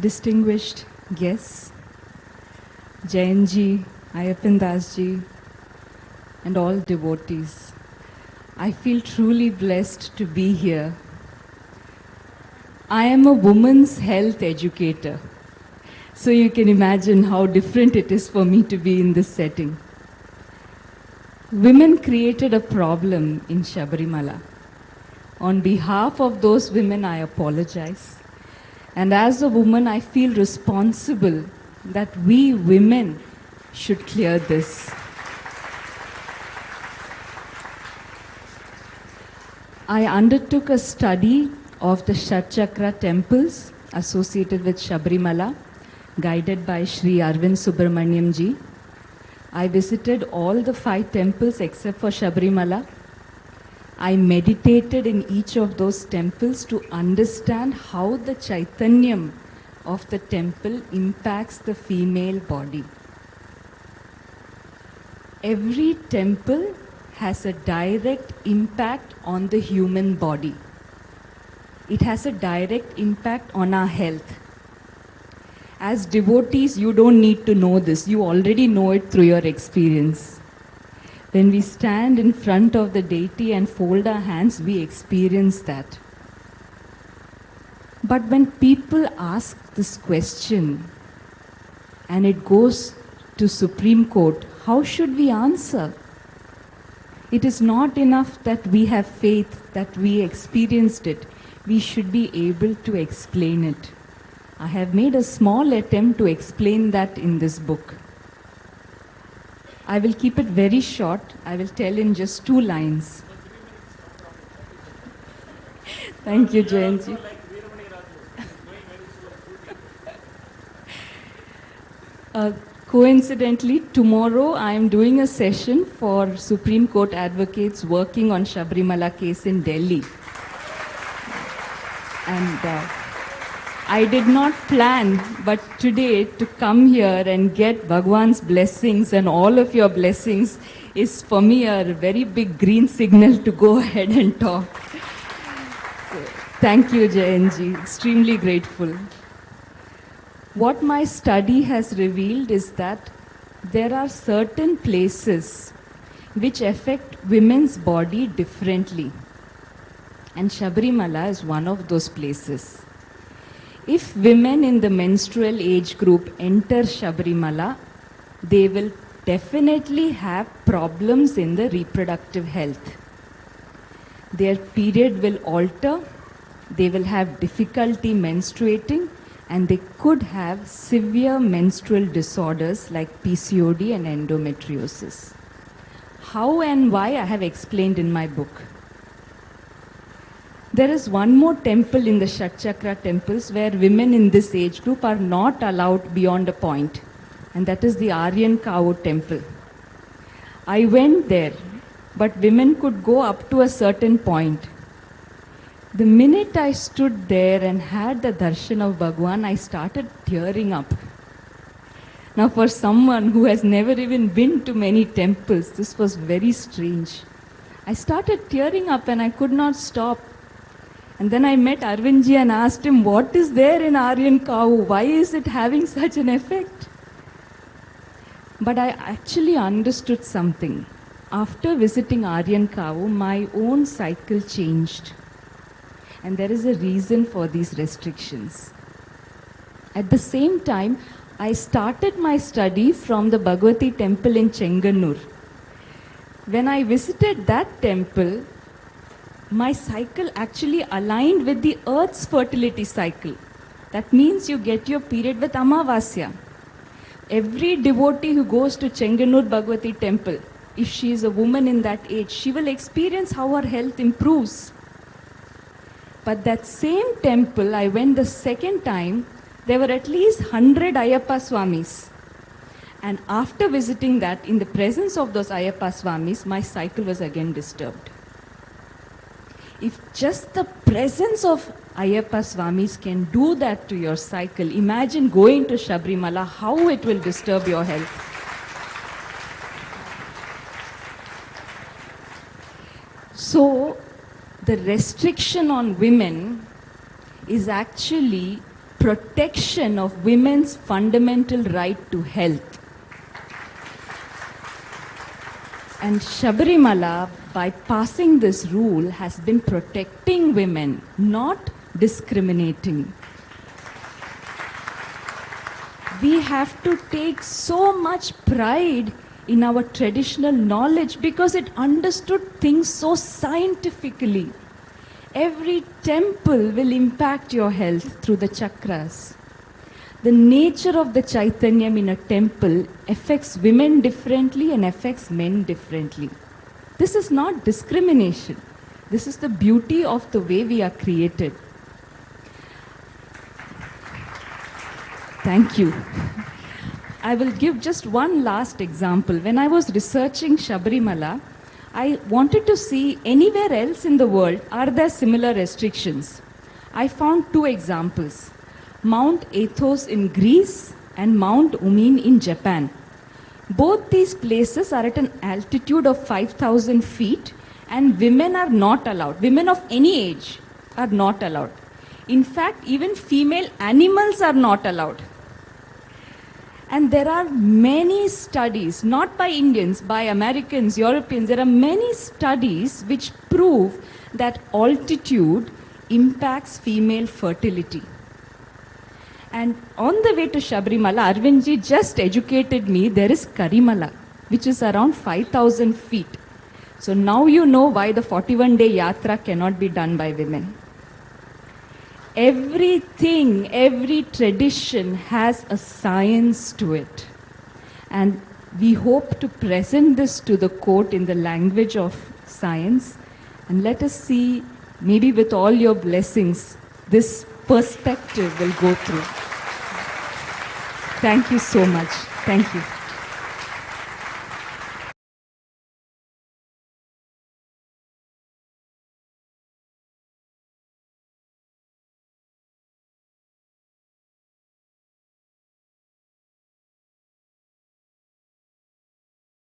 distinguished guests, Jayanji, Ayappan Dasji, and all devotees. I feel truly blessed to be here. I am a women's health educator, so you can imagine how different it is for me to be in this setting. Women created a problem in Sabrimala. On behalf of those women, I apologize. And as a woman, I feel responsible that we women should clear this. I undertook a study of the Shatchakra temples associated with Sabrimala, guided by Sri Arvind Subramaniam ji. I visited all the 5 temples except for Sabrimala. I meditated in each of those temples to understand how the Chaitanyam of the temple impacts the female body. Every temple has a direct impact on the human body. It has a direct impact on our health. As devotees, you don't need to know this. You already know it through your experience. When we stand in front of the deity and fold our hands, we experience that. But when people ask this question and it goes to Supreme Court, how should we answer? It is not enough that we have faith, that we experienced it. We should be able to explain it. I have made a small attempt to explain that in this book. I will keep it very short. I will tell in just 2 lines. Thank you, Jayanji. Coincidentally, tomorrow I am doing a session for Supreme Court advocates working on Sabrimala case in Delhi. And I did not plan, but today to come here and get Bhagwan's blessings and all of your blessings is for me a very big green signal to go ahead and talk. So, thank you, Jayanji. Extremely grateful. What my study has revealed is that there are certain places which affect women's body differently. And Sabrimala is one of those places. If women in the menstrual age group enter Sabrimala, they will definitely have problems in the reproductive health. Their period will alter, they will have difficulty menstruating, and they could have severe menstrual disorders like PCOD and endometriosis. How and why I have explained in my book. There is one more temple in the Shatchakra temples where women in this age group are not allowed beyond a point, and that is the Aryan Cow temple. I went there, but women could go up to a certain point. The minute I stood there and had the darshan of Bhagwan, I started tearing up. Now, for someone who has never even been to many temples, this was very strange. I started tearing up and I could not stop. And then I met Arvindji and asked him, what is there in Aryan Cow? Why is it having such an effect? But I actually understood something. After visiting Aryan Cow, my own cycle changed. And there is a reason for these restrictions. At the same time, I started my study from the Bhagavati temple in Chenganur. When I visited that temple, my cycle actually aligned with the earth's fertility cycle. That means you get your period with Amavasya. Every devotee who goes to Chenganur Bhagavati temple, if she is a woman in that age, she will experience how her health improves. But that same temple, I went the second time, there were at least 100 Ayyappa Swamis. And after visiting that, in the presence of those Ayyappa Swamis, my cycle was again disturbed. If just the presence of Ayyappa Swamis can do that to your cycle, imagine going to Sabrimala, how it will disturb your health. So, the restriction on women is actually protection of women's fundamental right to health. And Shabarimala, by passing this rule, has been protecting women, not discriminating. We have to take so much pride in our traditional knowledge because it understood things so scientifically. Every temple will impact your health through the chakras. The nature of the Chaitanyam in a temple affects women differently and affects men differently. This is not discrimination. This is the beauty of the way we are created. Thank you. I will give just one last example. When I was researching Shabarimala, I wanted to see anywhere else in the world, are there similar restrictions? I found two examples. Mount Athos in Greece and Mount Umin in Japan. Both these places are at an altitude of 5,000 feet and women are not allowed. Women of any age are not allowed. In fact, even female animals are not allowed. And there are many studies, not by Indians, by Americans, Europeans, there are many studies which prove that altitude impacts female fertility. And on the way to Shabarimala, Arvindji just educated me, there is Karimala, which is around 5,000 feet. So now you know why the 41-day yatra cannot be done by women. Everything, every tradition has a science to it. And we hope to present this to the court in the language of science. And let us see, maybe with all your blessings, this perspective will go through. Thank you so much. Thank you.